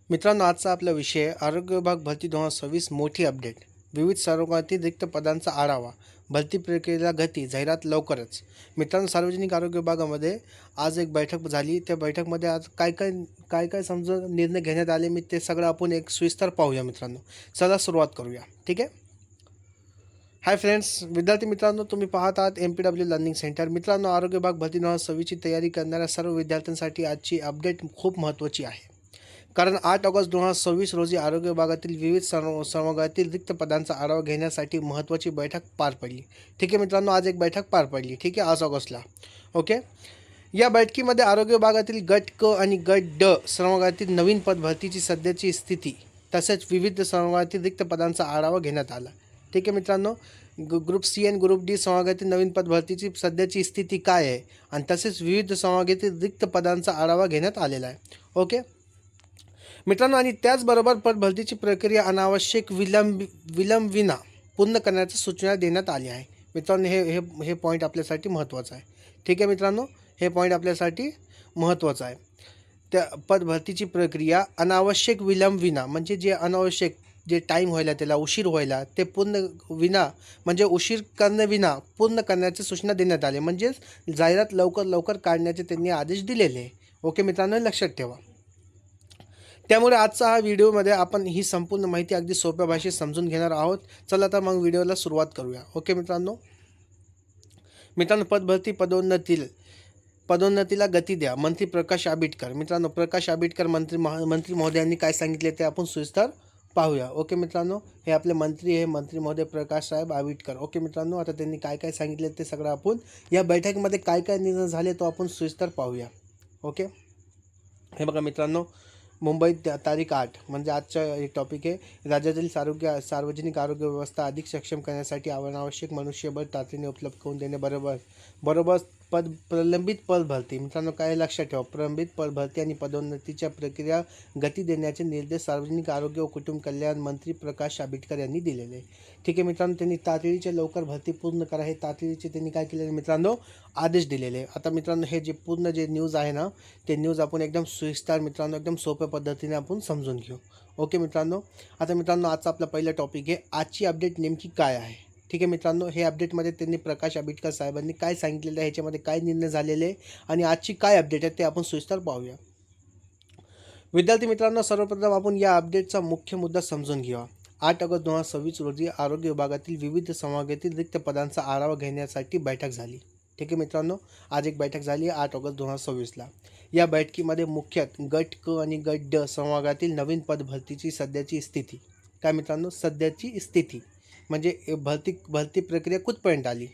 मित्रांनो, आजचा आपला विषय आहे आरोग्य विभाग भरती 2026 मोठी अपडेट. विविध सर्वोगातील रिक्त पदांचा आढावा, भरती प्रक्रियेला गती, जाहिरात लवकरच. मित्रांनो, सार्वजनिक आरोग्य विभागामध्ये आज एक बैठक झाली. त्या बैठकमध्ये आज काय समजून निर्णय घेण्यात आले, मी ते सगळं आपण एक सविस्तर पाहूया. मित्रांनो, चला सुरुवात करूया. ठीक आहे. हाय फ्रेंड्स, विद्यार्थी मित्रांनो, तुम्ही पाहत आहात MPW लर्निंग सेंटर. मित्रांनो, आरोग्य विभाग भरती 2026ची तयारी करणाऱ्या सर्व विद्यार्थ्यांसाठी आजची अपडेट खूप महत्त्वाची आहे. कारण 8 ऑगस्ट 2026 रोजी आरोग्य विभागातील विविध संवर्गातील रिक्त पदांचा आढावा घेण्यासाठी महत्त्वाची बैठक पार पडली. ठीक आहे मित्रांनो, आज एक बैठक पार पडली. ठीक आहे, 8 ऑगस्टला. ओके. या बैठकीमध्ये आरोग्य विभागातील गट क आणि गट ड संवर्गातील नवीन पद भरतीची सध्याची स्थिती तसेच विविध संवर्गातील रिक्त पदांचा आढावा घेण्यात आला. ठीक आहे मित्रांनो, ग्रुप सी आणि ग्रुप डी संवर्गातील नवीन पद भरतीची सध्याची स्थिती काय आहे आणि तसेच विविध संवर्गातील रिक्त पदांचा आढावा घेण्यात आलेला आहे. ओके मित्रांनो, आणि त्याचबरोबर पद भरतीची प्रक्रिया अनावश्यक विलंबिना पूर्ण करण्याची सूचना देण्यात आली आहे. मित्रांनो, हे पॉईंट आपल्यासाठी महत्त्वाचं आहे. ठीक आहे मित्रांनो, हे पॉईंट आपल्यासाठी महत्त्वाचं आहे. त्या पद भरतीची प्रक्रिया अनावश्यक विलंबिना म्हणजे जे अनावश्यक जे टाईम व्हायला, त्याला उशीर व्हायला, ते पूर्ण विना म्हणजे उशीर करण्याविना पूर्ण करण्याची सूचना देण्यात आली. म्हणजेच जाहिरात लवकर काढण्याचे त्यांनी आदेश दिलेले आहे. ओके मित्रांनो, लक्षात ठेवा. त्यामुळे आजचा हा व्हिडिओमध्ये आपण ही संपूर्ण माहिती अगदी सोप्या भाषेत समजून घेणार आहोत. चला तर मग व्हिडिओला सुरुवात करूया. ओके मित्रांनो, पदभरती पदोन्नतीला गती द्या, मंत्री प्रकाश आंबेडकर. मित्रांनो, प्रकाश आंबेडकर मंत्री महोदयांनी काय सांगितले ते आपण सविस्तर पाहूया. ओके मित्रांनो, हे आपले मंत्री महोदय प्रकाश साहेब आंबेडकर. ओके मित्रांनो, आता त्यांनी काय सांगितले ते सगळं आपण या बैठकीमध्ये काय निर्णय झाले तो आपण सविस्तर पाहूया. ओके, हे बघा मित्रांनो, मुंबईत तारीख 8 म्हणजे आजचा एक टॉपिक आहे. राज्यातील सार्वजनिक आरोग्य व्यवस्था अधिक सक्षम करण्यासाठी अनावश्यक मनुष्यबळ तातडीने उपलब्ध करून देणे बरोबर प्रलंबित पद भरती. मित्रांनो, काय लक्षात ठेवा, प्रलंबित पद भरती आणि पदोन्नतीच्या प्रक्रिया गती देण्याचे निर्देश सार्वजनिक आरोग्य व कुटुंब कल्याण मंत्री प्रकाश आंबेडकर यांनी दिलेले. ठीक आहे मित्रांनो, त्यांनी तातडीचे लवकर भरती पूर्ण करा, हे तातडीचे त्यांनी काय केलेले मित्रांनो, आदेश दिलेले. आता मित्रांनो, हे जे पूर्ण जे न्यूज आहे ना, ते न्यूज आपण एकदम सविस्तर मित्रांनो एकदम सोप्या पद्धतीने आपण समजून घेऊ. ओके मित्रांनो, आता मित्रांनो, आजचा आपला पहिला टॉपिक आहे, आजची अपडेट नेमकी काय आहे. ठीक आहे मित्रांनो, हे अपडेटमध्ये त्यांनी प्रकाश आंबेडकर साहेबांनी काय सांगितलेलं आहे, ह्याच्यामध्ये काय निर्णय झालेले आहे आणि आजची काय अपडेट आहे ते आपण सविस्तर पाहूया. विद्यार्थी मित्रांनो, सर्वप्रथम आपण या अपडेटचा मुख्य मुद्दा समजून घेऊया. 8 ऑगस्ट 2026 रोजी आरोग्य विभागातील विविध संवर्गातील रिक्त पदांचा आढावा घेण्यासाठी बैठक झाली. ठीक आहे मित्रांनो, आज एक बैठक झाली 8 ऑगस्ट 2026ला. या बैठकीमध्ये मुख्यतः गट क आणि गट ड संवर्गातील नवीन पद भरतीची सध्याची स्थिती. काय मित्रांनो, सध्याची स्थिती म्हणजे भरती प्रक्रिया कुठपर्यंत आली.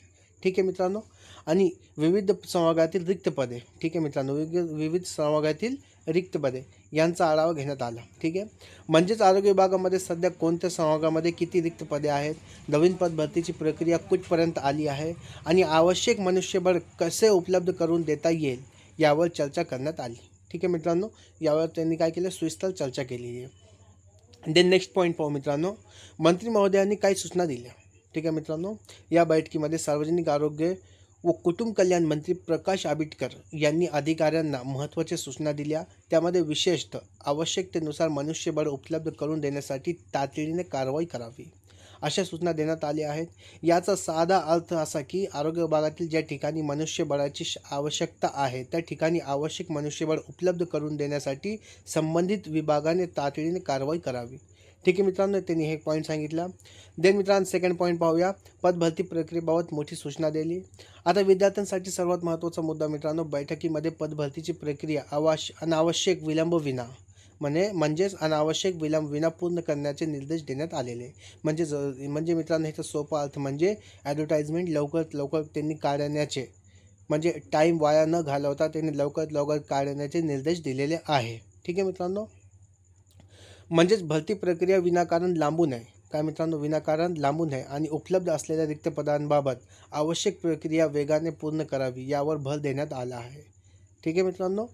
ठीक आहे मित्रांनो, आणि विविध संवर्गातील रिक्त पदे. ठीक आहे मित्रांनो, विविध संवर्गातील रिक्त पदे यांचा आढावा घेण्यात आला. ठीक आहे, म्हणजेच आरोग्य विभागामध्ये सध्या कोणत्या संवर्गामध्ये किती रिक्त पदे आहेत, नवीन पद भरतीची प्रक्रिया कुठपर्यंत आली आहे आणि आवश्यक मनुष्यबळ कसे उपलब्ध करून देता येईल यावर चर्चा करण्यात आली. ठीक आहे मित्रांनो, यावर त्यांनी काय केलं, सविस्तर चर्चा केलेली आहे. देन नेक्स्ट पॉईंट पाहू मित्रांनो, मंत्री महोदयांनी काही सूचना दिल्या. ठीक आहे मित्रांनो, या बैठकीमध्ये सार्वजनिक आरोग्य व कुटुंब कल्याण मंत्री प्रकाश आंबेडकर यांनी अधिकाऱ्यांना महत्त्वाच्या सूचना दिल्या. त्यामध्ये विशेषतः आवश्यकतेनुसार मनुष्यबळ उपलब्ध करून देण्यासाठी तातडीने कारवाई करावी अशा सूचना देण्यात आल्या आहेत. याचा साधा अर्थ असा की आरोग्य विभागातील ज्या ठिकाणी मनुष्यबळाची आवश्यकता आहे त्या ठिकाणी आवश्यक मनुष्यबळ उपलब्ध करून देण्यासाठी संबंधित विभागाने तातडीने कारवाई करावी. ठीक आहे मित्रांनो, त्यांनी हे पॉईंट सांगितला. देन मित्रांनो, सेकंड पॉईंट पाहूया, पदभरती प्रक्रियेबाबत मोठी सूचना दिली. आता विद्यार्थ्यांसाठी सर्वात महत्त्वाचा मुद्दा मित्रांनो, बैठकीमध्ये पदभरतीची प्रक्रिया अनावश्यक विलंब विना म्हणजेच अनावश्यक विलंब विना पूर्ण करण्याचे निर्देश देण्यात आलेले. म्हणजे मित्रांनो, ह्याचा सोपा अर्थ म्हणजे ॲडव्हर्टाइजमेंट लवकर त्यांनी काढण्याचे, म्हणजे टाईम वाया न घालवता त्यांनी लवकर काढण्याचे निर्देश दिलेले आहे. ठीक आहे मित्रांनो, म्हणजेच भरती प्रक्रिया विनाकारण लांबू नये. काय मित्रांनो, विनाकारण लांबू नये आणि उपलब्ध असलेल्या रिक्त पदांबाबत आवश्यक प्रक्रिया वेगाने पूर्ण करावी यावर भर देण्यात आला आहे. ठीक आहे मित्रांनो,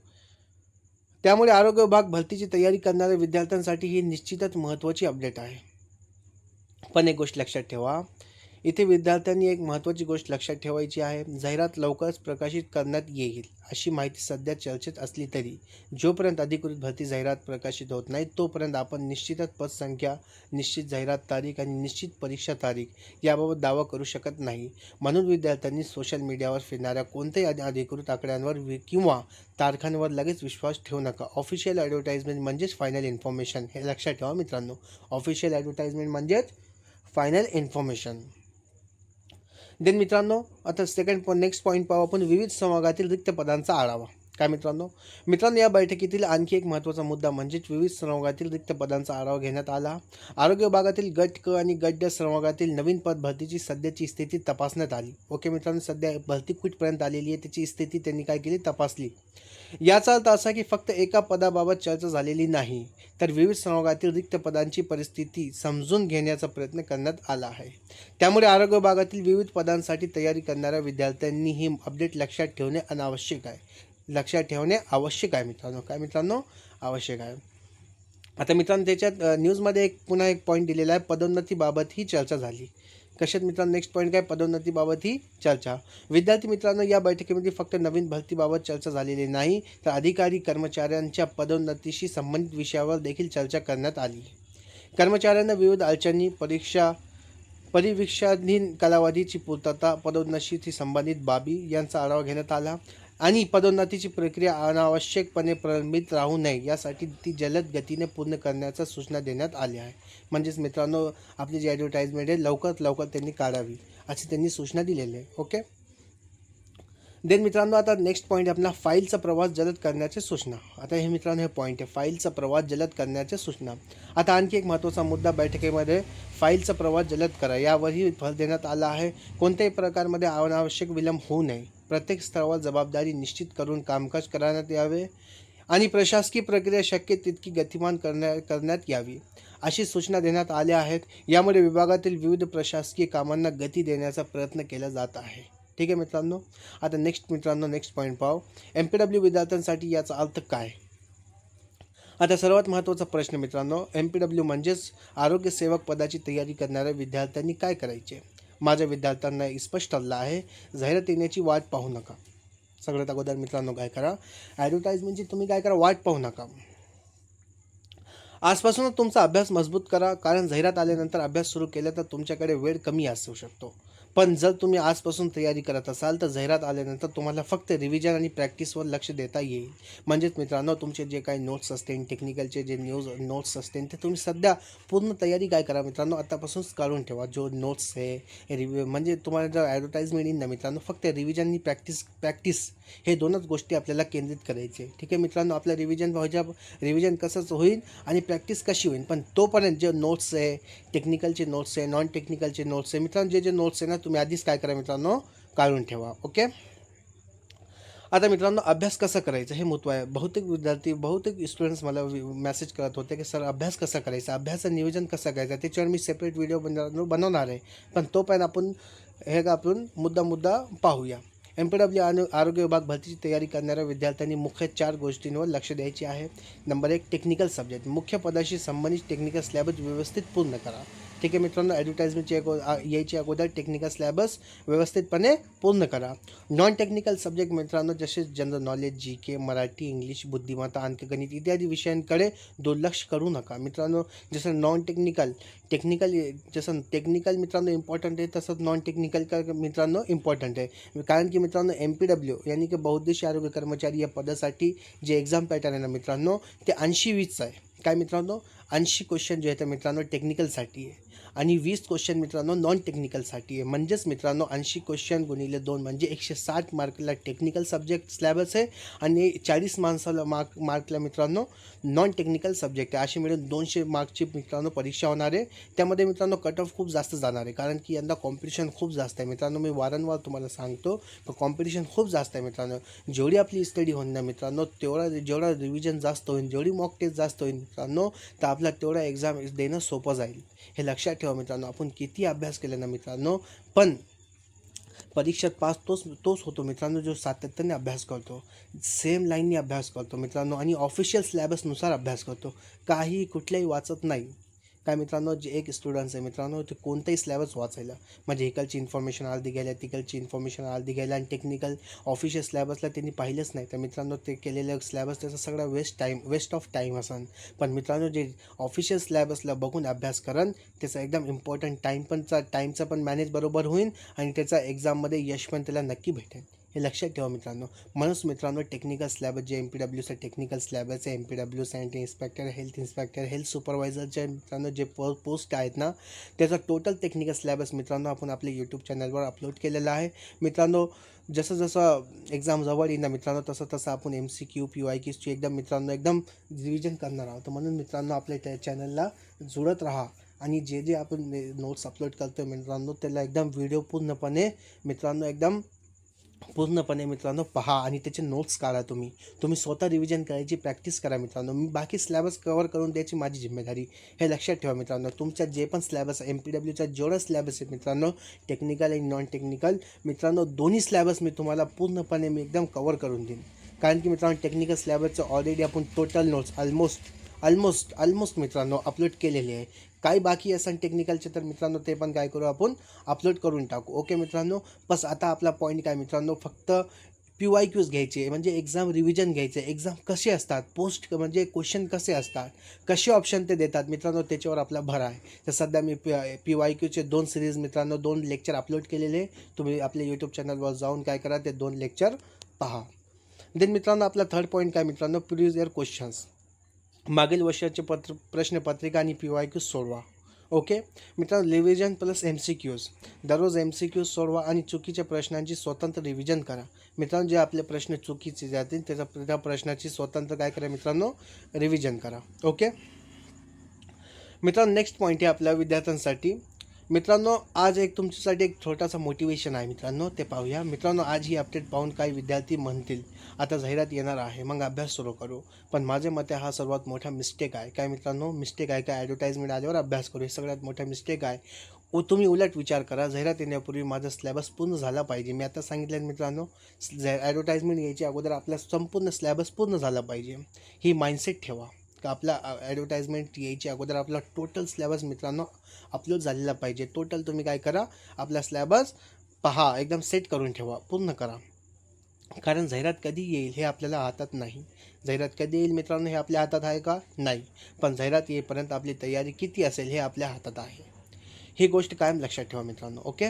त्यामुळे आरोग्य विभाग भरतीची तयारी करणाऱ्या विद्यार्थ्यांसाठी ही निश्चितच महत्त्वाची अपडेट आहे. पण एक गोष्ट लक्षात ठेवा, इथे विद्यार्थ्यांनी एक महत्त्वाची गोष्ट लक्षात ठेवायची आहे. जाहिरात लवकरच प्रकाशित करण्यात येईल अशी माहिती सध्या चर्चेत असली तरी जोपर्यंत अधिकृत भरती जाहिरात प्रकाशित होत नाही तोपर्यंत आपण निश्चितच पदसंख्या, निश्चित जाहिरात तारीख आणि निश्चित परीक्षा तारीख याबाबत दावा करू शकत नाही. म्हणून विद्यार्थ्यांनी सोशल मीडियावर फिरणाऱ्या कोणत्याही अधिकृत आकड्यांवर किंवा तारखांवर लगेच विश्वास ठेवू नका. ऑफिशियल ॲडव्हर्टाइजमेंट म्हणजेच फायनल इन्फॉर्मेशन, हे लक्षात ठेवा मित्रांनो. ऑफिशियल ॲडव्हर्टाइजमेंट म्हणजेच फायनल इन्फॉर्मेशन. देन मित्रांनो, आता नेक्स्ट पॉईंट पाहू आपण, विविध संवर्गातील रिक्त पदांचा आढावा. काय मित्रांनो, या बैठकीतील आणखी एक महत्त्वाचा मुद्दा म्हणजेच विविध संवर्गातील रिक्त पदांचा आढावा घेण्यात आला. आरोग्य विभागातील गट क आणि गट ड संवर्गातील नवीन पद भरतीची सध्याची स्थिती तपासण्यात आली. ओके मित्रांनो, सध्या भरती कुठपर्यंत आलेली आहे त्याची स्थिती त्यांनी काय केली, तपासली. याचा अर्थ असा की फक्त एका पदाबाबत चर्चा झालेली नाही, तर विविध संवर्गातील रिक्त पदांची परिस्थिती समजून घेण्याचा प्रयत्न करण्यात आला आहे. त्यामुळे आरोग्य विभागातील विविध पदांसाठी तयारी करणाऱ्या विद्यार्थ्यांनी ही अपडेट लक्षात ठेवणे आवश्यक आहे मित्रांनो. काय मित्रांनो, आवश्यक आहे. आता मित्रांनो, त्याच्यात न्यूजमध्ये पुन्हा एक पॉईंट दिलेला आहे, पदोन्नतीबाबत ही चर्चा झाली. कशात मित्रांनो, नेक्स्ट पॉईंट काय, पदोन्नतीबाबत ही चर्चा. विद्यार्थी मित्रांनो, या बैठकीमध्ये फक्त नवीन भरतीबाबत चर्चा झालेली नाही, तर अधिकारी कर्मचाऱ्यांच्या पदोन्नतीशी संबंधित विषयावर देखील चर्चा करण्यात आली. कर्मचाऱ्यांना विविध अडचणी, परिवीक्षाधीन कालावधीची पूर्तता, पदोन्नतीशी संबंधित बाबी यांचा आढावा घेण्यात आला आणि पदोन्नतीची प्रक्रिया अनावश्यकपणे प्रलंबित राहू नये यासाठी ती जलद गतीने पूर्ण करण्याच्या सूचना देण्यात आल्या आहे. म्हणजेच मित्रांनो, आपली जी ॲडव्हर्टाइजमेंट आहे लवकरात लवकर त्यांनी काढावी अशी त्यांनी सूचना दिलेली आहे. ओके. देन मित्रांनो, आता नेक्स्ट पॉईंट आपला, फाईलचा प्रवास जलद करण्याच्या सूचना. आता हे मित्रांनो, हे पॉईंट आहे, फाईलचा प्रवास जलद करण्याच्या सूचना. आता आणखी एक महत्त्वाचा मुद्दा बैठकीमध्ये, फाईलचा प्रवास जलद करा यावरही भर देण्यात आला आहे. कोणत्याही प्रकारमध्ये अनावश्यक विलंब होऊ नये, प्रत्येक स्तरावर जबाबदारी निश्चित करून कामकाज करण्यात यावे आणि प्रशासकीय प्रक्रिया शक्य तितकी गतिमान करण्यात यावी अशी सूचना देण्यात आल्या आहेत. यामुळे विभागातील विविध प्रशासकीय कामांना गती देण्याचा प्रयत्न केला जात आहे. ठीक आहे मित्रांनो. आता नेक्स्ट पॉईंट पाहू, MPW विद्यार्थ्यांसाठी याचा अर्थ काय. आता सर्वात महत्त्वाचा प्रश्न मित्रांनो, MPW म्हणजेच आरोग्य सेवक पदाची तयारी करणाऱ्या विद्यार्थ्यांनी काय करायचे. माझ्या विद्यार्थ्यांना स्पष्ट ठरलं आहे, जाहिरात येण्याची वाट पाहू नका. सगळ्यात अगोदर मित्रांनो काय करा, ॲडव्हर्टाइजमेंटची तुम्ही काय करा, वाट पाहू नका. आजपासूनच तुमचा अभ्यास मजबूत करा, कारण जाहिरात आल्यानंतर अभ्यास सुरू केला तर तुमच्याकडे वेळ कमी असू शकतो. पण जर तुम्ही आजपासून तयारी करत असाल तर जाहिरात आल्यानंतर तुम्हाला फक्त रिव्हिजन आणि प्रॅक्टिसवर लक्ष देता येईल. म्हणजेच मित्रांनो, तुमचे जे काही नोट्स असतील, टेक्निकलचे जे नोट्स असतील ते तुम्ही सध्या पूर्ण तयारी काय करा मित्रांनो, आतापासूनच काढून ठेवा. जो नोट्स आहे म्हणजे तुम्हाला जर ॲडव्हर्टाइजमेंट येईल ना मित्रांनो, फक्त रिव्हिजन आणि प्रॅक्टिस हे दोनच गोष्टी आपल्याला केंद्रित करायचे. ठीक आहे मित्रांनो, आपलं रिव्हिजन कसंच होईल आणि प्रॅक्टिस कशी होईल. पण तोपर्यंत जे नोट्स आहे, टेक्निकलचे नोट्स आहे, नॉन टेक्निकलचे नोट्स आहे मित्रांनो, जे नोट्स आहे ना तुम्ही आधीच काय करा मित्रांनो, काढून ठेवा. ओके. आता मित्रांनो, अभ्यास कसा करायचा हे महत्त्व आहे. बहुतेक स्टुडंट्स मला मेसेज करत होते की सर अभ्यास कसा करायचा, अभ्यासाचं नियोजन कसं करायचं, त्याच्यावर मी सेपरेट व्हिडिओ बनवणार आहे. पण तोपर्यंत आपण मुद्दा पाहूया. MPW आरोग्य विभाग भरतीची तयारी करणाऱ्या विद्यार्थ्यांनी मुख्य 4 गोष्टींवर लक्ष द्यायचे आहे. नंबर 1, टेक्निकल सब्जेक्ट, मुख्य पदाशी संबंधित टेक्निकल सिलेबस व्यवस्थित पूर्ण करा. ठीक आहे मित्रांनो, ॲडव्हर्टाइजमेंटची यायची अगोदर टेक्निकल सिलेबस व्यवस्थितपणे पूर्ण करा. नॉन टेक्निकल सब्जेक्ट मित्रांनो, जसे general knowledge, GK, Marathi, English, बुद्धिमत्ता, अंकगणित इत्यादी विषयांकडे दुर्लक्ष करू नका मित्रांनो. जसं टेक्निकल मित्रांनो इम्पॉर्टंट आहे, तसंच नॉन टेक्निकल मित्रांनो इम्पॉर्टंट आहे. कारण की मित्रांनो MPW यानी की बहुउद्देशीय आरोग्य कर्मचारी या पदासाठी जे एक्झाम पॅटर्न आहे ना मित्रांनो, ते 80-20 आहे. काय मित्रांनो, 80 क्वेश्चन जे आहेत मित्रांनो टेक्निकलसाठी आहे आणि 20 क्वेश्चन मित्रांनो नॉन टेक्निकलसाठी आहे. म्हणजेच मित्रांनो 80 क्वेश्चन गुणिले 2 म्हणजे 160 मार्कला टेक्निकल सब्जेक्ट सिलेबस आहे आणि 40 मार्कला मित्रांनो नॉन टेक्निकल सब्जेक्ट आहे. अशी मिळून 200 मार्कची मित्रांनो परीक्षा होणार आहे. त्यामध्ये मित्रांनो कट ऑफ खूप जास्त जाणार आहे, कारण की यंदा कॉम्पिटिशन खूप जास्त आहे मित्रांनो. मी वारंवार तुम्हाला सांगतो की कॉम्पिटिशन खूप जास्त आहे मित्रांनो. जेवढी आपली स्टडी होईल ना मित्रांनो, जेवढा रिव्हिजन जास्त होईल, जेवढी मॉक टेस्ट जास्त होईल मित्रांनो, तर आपला तेवढा एक्झाम देणं सोपं जाईल. हे लक्षात ठेवा मित्रांनो. आपण किती अभ्यास केला ना मित्रांनो, पण परीक्षेत पास तोच होतो मित्रांनो जो सातत्याने अभ्यास करतो, सेम लाईननी अभ्यास करतो मित्रांनो आणि ऑफिशियल सिलेबसनुसार अभ्यास करतो, कुठल्याही वाचत नाही. काय मित्रांनो, जे एक स्टुडंट्स आहे मित्रांनो, ते कोणताही स्लॅबच वाचायला, म्हणजे इकडची इन्फॉर्मेशन अर्धी घ्यायला, तिकडची इन्फॉर्मेशन अर्धी घ्यायला, आणि टेक्निकल ऑफिशियल स्लॅबसला त्यांनी पाहिलंच नाही, तर मित्रांनो ते केलेलं स्लॅबस त्याचा सगळा वेस्ट ऑफ टाईम असन. पण मित्रांनो, जे ऑफिशियल स्लॅबसला बघून अभ्यास करन त्याचा एकदम इम्पॉर्टंट टाईमचा पण मॅनेज बरोबर होईल, आणि त्याचा एक्झाममध्ये यश पण त्याला नक्की भेटेल. हे लक्षात ठेवा मित्रांनो. म्हणूनच मित्रांनो, टेक्निकल स्लॅबस जे MPWचं टेक्निकल स्लॅबस आहे, MPW सँटी इन्स्पेक्टर, हेल्थ सुपरवायझरचे मित्रांनो जे पोस्ट आहेत ना, त्याचा टोटल टेक्निकल स्लॅबस मित्रांनो आपण आपल्या यूट्यूब चॅनलवर अपलोड केलेला आहे मित्रांनो. जसं जसं एक्झाम जवळ येईल ना मित्रांनो, तसं तसं आपण MCQ PYQची एकदम मित्रांनो एकदम रिव्हिजन करणार आहोत. म्हणून मित्रांनो आपल्या त्या चॅनलला जुळत राहा, आणि जे जे आपण नोट्स अपलोड करतो मित्रांनो, त्याला एकदम व्हिडिओ पूर्णपणे मित्रांनो पहा, आणि त्याचे नोट्स काढा. तुम्ही स्वतः रिव्हिजन करायची प्रॅक्टिस करा मित्रांनो. मी बाकी स्लॅबस कवर करून द्यायची माझी जिम्मेदारी, हे लक्षात ठेवा मित्रांनो. तुमच्या जे पण स्लॅबस MPWचा जेवढा स्लॅबस आहे मित्रांनो, टेक्निकल आणि नॉन टेक्निकल मित्रांनो, दोन्ही स्लॅबस मी तुम्हाला पूर्णपणे एकदम कवर करून देईन. कारण की मित्रांनो, टेक्निकल स्लॅबसचं ऑलरेडी आपण टोटल नोट्स ऑलमोस्ट मित्रांनो अपलोड केलेले आहे. काही बाकी असेल टेक्निकलचे तर मित्रांनो ते पण काय करू, आपण अपलोड करून टाकू. ओके मित्रांनो. बस आता आपला पॉईंट काय मित्रांनो, फक्त PYQs घ्यायचे, म्हणजे एक्झाम रिव्हिजन घ्यायचे. एक्झाम कसे असतात, पोस्ट म्हणजे क्वेश्चन कसे असतात, कसे ऑप्शन ते देतात मित्रांनो, त्याच्यावर आपला भर आहे. तर सध्या मी PYQचे 2 सिरीज मित्रांनो 2 लेक्चर अपलोड केलेले. तुम्ही आपल्या यूट्यूब चॅनलवर जाऊन काय करा, ते 2 लेक्चर पहा. देन मित्रांनो, आपला थर्ड पॉईंट काय मित्रांनो, प्रिव्हियस इयर क्वेश्चन्स, मागील वर्षाचे प्रश्नपत्रिका आणि PYQs सोडवा. ओके मित्रांनो, रिव्हिजन प्लस MCQs, दररोज MCQs सोडवा, आणि चुकीच्या प्रश्नांची स्वतंत्र रिव्हिजन करा मित्रांनो. जे आपले प्रश्न चुकीचे जातील त्या प्रश्नाची स्वतंत्र काय करा मित्रांनो, रिव्हिजन करा. ओके मित्रांनो, नेक्स्ट पॉईंट आहे आपल्या विद्यार्थ्यांसाठी मित्रांनो. आज तुमच्यासाठी एक छोटासा मोटिवेशन आहे मित्रांनो, ते पाहूया मित्रांनो. आज ही अपडेट पाहून काही विद्यार्थी म्हणतील आता जाहिरात येणार आहे, मग अभ्यास सुरू करू. पण माझे मते हा सर्वात मोठा मिस्टेक आहे. काय मित्रांनो मिस्टेक आहे? काय ॲडव्हर्टाईजमेंट आल्यावर अभ्यास करू, हे सगळ्यात मोठा मिस्टेक आहे. तुम्ही उलट विचार करा, जाहिरात येण्यापूर्वी माझा सिलेबस पूर्ण झाला पाहिजे. मी आता सांगितलं मित्रांनो, ॲडव्हर्टाईजमेंट यायच्या अगोदर आपला संपूर्ण सिलेबस पूर्ण झाला पाहिजे. ही माइंडसेट ठेवा का आपला ॲडव्हर्टाईजमेंट यायच्या अगोदर आपला टोटल सिलेबस मित्रांनो अपलोड झालेला पाहिजे. टोटल तुम्ही काय करा, आपला सिलेबस पहा, एकदम सेट करून ठेवा, पूर्ण करा. कारण जाहिरात कधी येईल हे आपल्याला हातात नाही. जाहिरात कधी येईल मित्रांनो हे आपल्या हातात आहे का? नाही. पण जाहिरात येईपर्यंत आपली तयारी किती असेल हे आपल्या हातात आहे. ही गोष्ट कायम लक्षात ठेवा मित्रांनो. ओके.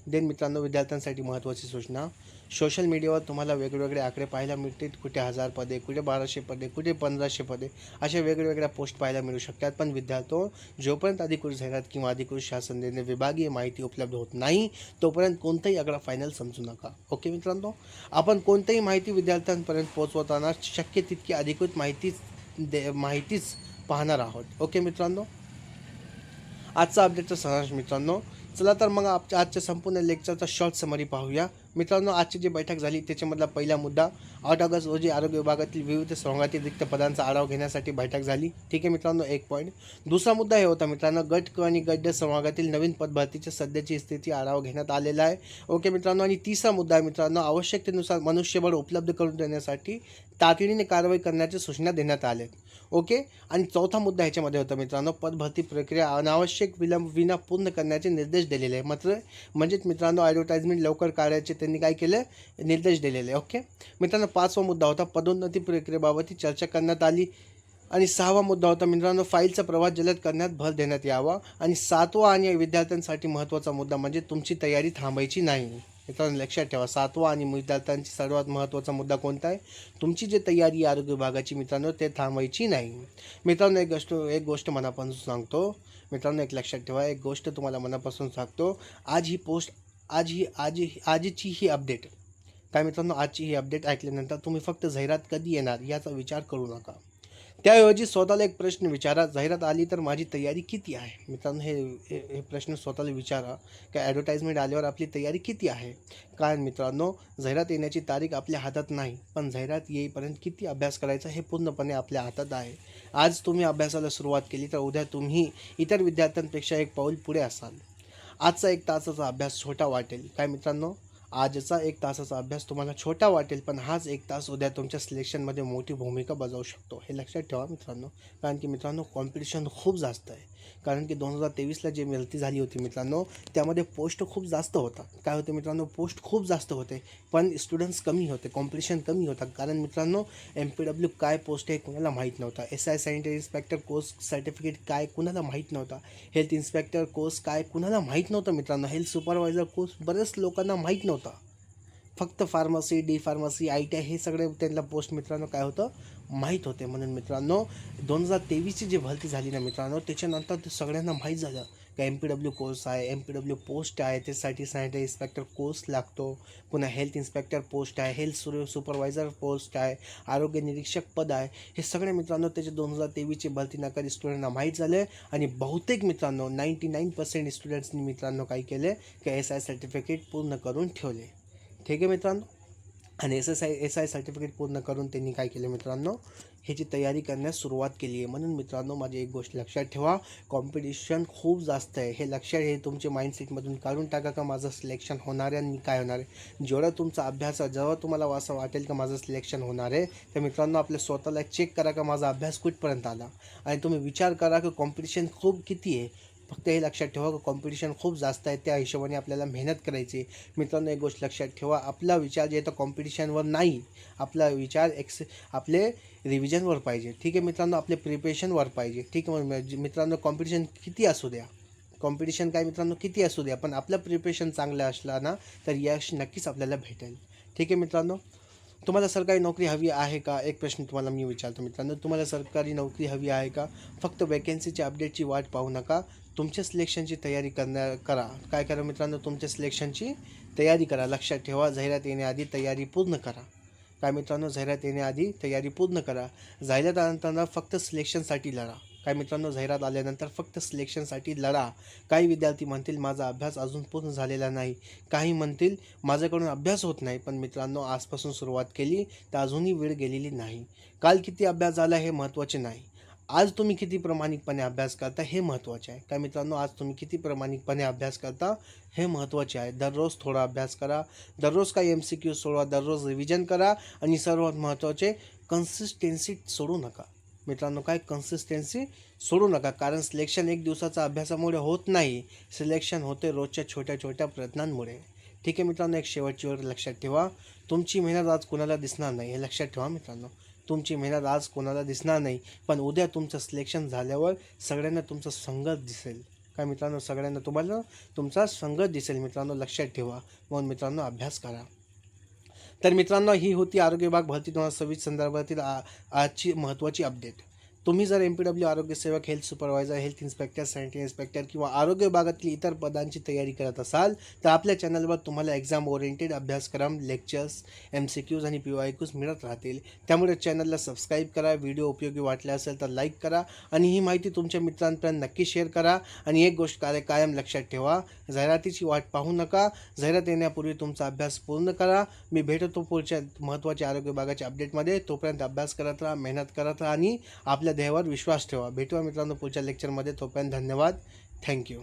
देन मित्रांनो, विद्यार्थ्यांसाठी महत्त्वाची सूचना, सोशल मीडियावर तुम्हाला वेगवेगळे आकडे पाहायला मिळतील. कुठे 1000 पदे, कुठे 1200 पदे, कुठे 1500 पदे, अशा वेगवेगळ्या पोस्ट पाहायला मिळू शकतात. पण विद्यार्थ्यो, जोपर्यंत अधिकृत जाहिरात किंवा अधिकृत शासन निर्णय विभागीय माहिती उपलब्ध होत नाही, तोपर्यंत कोणताही आकडा फायनल समजू नका. ओके मित्रांनो. आपण कोणतीही माहिती विद्यार्थ्यांपर्यंत पोहोचवताना शक्य तितकी अधिकृत माहितीच पाहणार आहोत. ओके मित्रांनो. आजचा अपडेटचा सारांश मित्रांनो. चला तर मग आजच्या संपूर्ण लेक्चरचा शॉर्ट समरी पाहूया मित्रांनो. आजची जी बैठक झाली त्याच्यामधला पहिला मुद्दा, 8 ऑगस्ट रोजी आरोग्य विभागातील विविध संघातील रिक्त पदांचा आढावा घेण्यासाठी बैठक झाली. ठीक आहे मित्रांनो, एक पॉईंट. दुसरा मुद्दा हे होता मित्रांनो, गट क आणि गट ड संभागातील नवीन पदभरतीची सध्याची स्थिती आढावा घेण्यात आलेला आहे. ओके मित्रांनो. आणि तिसरा मुद्दा आहे मित्रांनो, आवश्यकतेनुसार मनुष्यबळ उपलब्ध करून देण्यासाठी तातडीने कारवाई करण्याच्या सूचना देण्यात आल्या. ओके. आणि चौथा मुद्दा ह्याच्यामध्ये होता मित्रांनो, पदभरती प्रक्रिया अनावश्यक विलंब विना पूर्ण करण्याचे निर्देश दिलेले आहे. म्हणजेच मित्रांनो, ॲडव्हर्टाईजमेंट लवकर काढायचे त्यांनी काय केलं, निर्देश दिलेले. ओके मित्रांनो. पाचवा मुद्दा होता, पदोन्नती प्रक्रियेबाबतही चर्चा करण्यात आली. आणि सहावा मुद्दा होता मित्रांनो, फाईलचा प्रवास जलद करण्यात भर देण्यात यावा. आणि सातवा आणि विद्यार्थ्यांसाठी महत्त्वाचा मुद्दा म्हणजे तुमची तयारी थांबायची नाही. मित्रांनो लक्षात ठेवा, सातवा आणि विद्यार्थ्यांची सर्वात महत्त्वाचा मुद्दा कोणता आहे, तुमची जी तयारी आरोग्य विभागाची मित्रांनो ते थांबायची नाही. मित्रांनो, एक गोष्ट मनापासून सांगतो मित्रांनो, एक लक्षात ठेवा, एक गोष्ट तुम्हाला मनापासून सांगतो. आजची ही अपडेट काय मित्रांनो, आजची ही अपडेट ऐकल्यानंतर तुम्ही फक्त जाहिरात कधी येणार याचा विचार करू नका. त्याऐवजी स्वतःला एक प्रश्न विचारा, जाहिरात आली तर माझी तयारी किती आहे. मित्रांनो, हे प्रश्न स्वतःला विचारा, की ॲडव्हर्टाईजमेंट आल्यावर आपली तयारी किती आहे. कारण मित्रांनो, जाहिरात येण्याची तारीख आपल्या हातात नाही, पण जाहिरात येईपर्यंत किती अभ्यास करायचा हे पूर्णपणे आपल्या हातात आहे. आज तुम्ही अभ्यासाला सुरुवात केली तर उद्या तुम्ही इतर विद्यार्थ्यांपेक्षा एक पाऊल पुढे असाल. आजचा 1 तासाचा अभ्यास छोटा वाटेल. काय मित्रांनो, आजचा 1 तासाचा अभ्यास तुम्हाला छोटा वाटेल, पण हाच 1 तास उद्या तुमच्या सिलेक्शनमध्ये मोठी भूमिका बजावू शकतो. हे लक्षात ठेवा मित्रांनो. कारण की मित्रांनो, कॉम्पिटिशन खूप जास्त आहे. कारण की 2023ला जी भरती झाली होती मित्रांनो, त्यामध्ये पोस्ट खूप जास्त होता. काय होते मित्रांनो, पोस्ट खूप जास्त होते, पण स्टुडंट्स कमी होते, कॉम्पिटिशन कमी होता. कारण मित्रांनो, MPW काय पोस्ट आहे कुणाला माहीत नव्हता. SI sanitary inspector course certificate काय कुणाला माहीत नव्हता. हेल्थ इन्स्पेक्टर कोर्स काय कुणाला माहीत नव्हतं मित्रांनो. हेल्थ सुपरवायझर कोर्स बरेच लोकांना माहीत नव्हता. फक्त फार्मसी, डी फार्मसी, ITI हे सगळे त्यांना पोस्ट मित्रांनो काय होतं माहीत होते. म्हणून मित्रांनो 2023ची जी भरती झाली ना मित्रांनो, त्याच्यानंतर ते सगळ्यांना माहीत झालं का MPW कोर्स आहे, MPW पोस्ट आहे, त्यासाठी सॅनिटरी इन्स्पेक्टर कोर्स लागतो. पुन्हा हेल्थ इन्स्पेक्टर पोस्ट आहे, हेल्थ सुपरवायझर पोस्ट आहे, आरोग्य निरीक्षक पद आहे. हे सगळे मित्रांनो त्याचे 2023ची भरती नकार स्टुडंटना माहीत झाले. आणि बहुतेक मित्रांनो 99% स्टुडंट्सनी मित्रांनो काय केले की SI सर्टिफिकेट पूर्ण करून ठेवले. ठीक आहे मित्रांनो. आणि SI सर्टिफिकेट पूर्ण करून त्यांनी काय केलं मित्रांनो, ह्याची तयारी करण्यास सुरुवात केली आहे. म्हणून मित्रांनो माझी एक गोष्ट लक्षात ठेवा, कॉम्पिटिशन खूप जास्त आहे. हे लक्षात हे तुमच्या माइंडसेटमधून काढून टाका का माझं सिलेक्शन होणार आहे आणि काय होणार आहे. जेवढा तुमचा अभ्यास जेव्हा तुम्हाला असं वाटेल का माझं सिलेक्शन होणार आहे, तर मित्रांनो आपल्या स्वतःला चेक करा का माझा अभ्यास कुठपर्यंत आला. आणि तुम्ही विचार करा की कॉम्पिटिशन खूप किती आहे. फक्त हे लक्षात ठेवा की कॉम्पिटिशन खूप जास्त आहे, त्या हिशोबाने आपल्याला मेहनत करायची. मित्रांनो एक गोष्ट लक्षात ठेवा, आपला विचार जे तर कॉम्पिटिशनवर नाही, आपला विचार आपले रिव्हिजनवर पाहिजे. ठीक आहे मित्रांनो, आपले प्रिपरेशनवर पाहिजे. ठीक आहे मित्रांनो, कॉम्पिटिशन किती असू द्या, कॉम्पिटिशन काय मित्रांनो किती असू द्या, पण आपलं प्रिपरेशन चांगलं असलं ना तर यश नक्कीच आपल्याला भेटेल. ठीक आहे मित्रांनो. तुम्हाला सरकारी नोकरी हवी आहे का, एक प्रश्न तुम्हाला मी विचारतो मित्रांनो, तुम्हाला सरकारी नोकरी हवी आहे का. फक्त वॅकन्सीच्या अपडेटची वाट पाहू नका, तुमच्या सिलेक्शनची तयारी करा. काय करा मित्रांनो, तुमच्या सिलेक्शनची तयारी करा. लक्षात ठेवा, जाहिरात येण्याआधी तयारी पूर्ण करा. काय मित्रांनो, जाहिरात येण्याआधी तयारी पूर्ण करा. जाहिरात आल्यानंतर फक्त सिलेक्शनसाठी लढा. काय मित्रांनो, जाहिरात आल्यानंतर फक्त सिलेक्शनसाठी लढा. काही विद्यार्थी म्हणतील माझा अभ्यास अजून पूर्ण झालेला नाही, काही म्हणतील माझ्याकडून अभ्यास होत नाही. पण मित्रांनो, आजपासून सुरुवात केली तर अजूनही वेळ गेलेली नाही. काल किती अभ्यास झाला हे महत्त्वाचे नाही, आज तुम्ही किती प्रामाणिकपणे अभ्यास करता हे महत्त्वाचे आहे. काय मित्रांनो, आज तुम्ही किती प्रामाणिकपणे अभ्यास करता हे महत्त्वाचे आहे. दररोज थोडा अभ्यास करा, दररोज काही MCQ सोडवा, दररोज रिव्हिजन करा. आणि सर्वात महत्त्वाचे कन्सिस्टन्सी सोडू नका मित्रांनो. काय कन्सिस्टन्सी सोडू नका, कारण सिलेक्शन एक दिवसाचा अभ्यासामुळे होत नाही, सिलेक्शन होते रोजच्या छोट्या छोट्या प्रयत्नांमुळे. ठीक आहे मित्रांनो, एक शेवटची वेळ लक्षात ठेवा, तुमची मेहनत आज कोणाला दिसणार नाही, हे लक्षात ठेवा मित्रांनो. तुमची मेहनत आज कोणाला दिसणार नाही, पण उद्या तुमचं सिलेक्शन झाल्यावर सगळ्यांना तुमचा संघर्ष दिसेल. काय मित्रांनो, सगळ्यांना तुम्हाला तुमचा संघर्ष दिसेल मित्रांनो, लक्षात ठेवा. म्हणून मित्रांनो अभ्यास करा. तर मित्रांनो, ही होती आरोग्य विभाग भरती 2026 संदर्भातील आजची महत्त्वाची अपडेट. तुम्ही जर MPW आरोग्य सेवक, health supervisor, health inspector, sanitary inspector किंवा आरोग्य विभागातील इतर पदांची तयारी करत असाल तर आपल्या चॅनलवर तुम्हाला एक्झाम ओरिएंटेड अभ्यासक्रम, लेक्चर्स, MCQs आणि PYQs मिळत राहतील. त्यामुळे चॅनलला सबस्क्राईब करा. व्हिडिओ उपयोगी वाटले असेल तर लाईक करा आणि ही माहिती तुमच्या मित्रांपर्यंत नक्की शेअर करा. आणि एक गोष्ट कायम लक्षात ठेवा, जाहिरातीची वाट पाहू नका, जाहिरात येण्यापूर्वी तुमचा अभ्यास पूर्ण करा. मी भेटतो पुढच्या महत्त्वाच्या आरोग्य विभागाच्या अपडेटमध्ये. तोपर्यंत अभ्यास करत राहा, मेहनत करत राहा आणि आपल्या ध्येयावर विश्वास ठेवा. भेटूया मित्रांनो पुढच्या लेक्चरमध्ये. तोपर्यंत धन्यवाद. थँक्यू.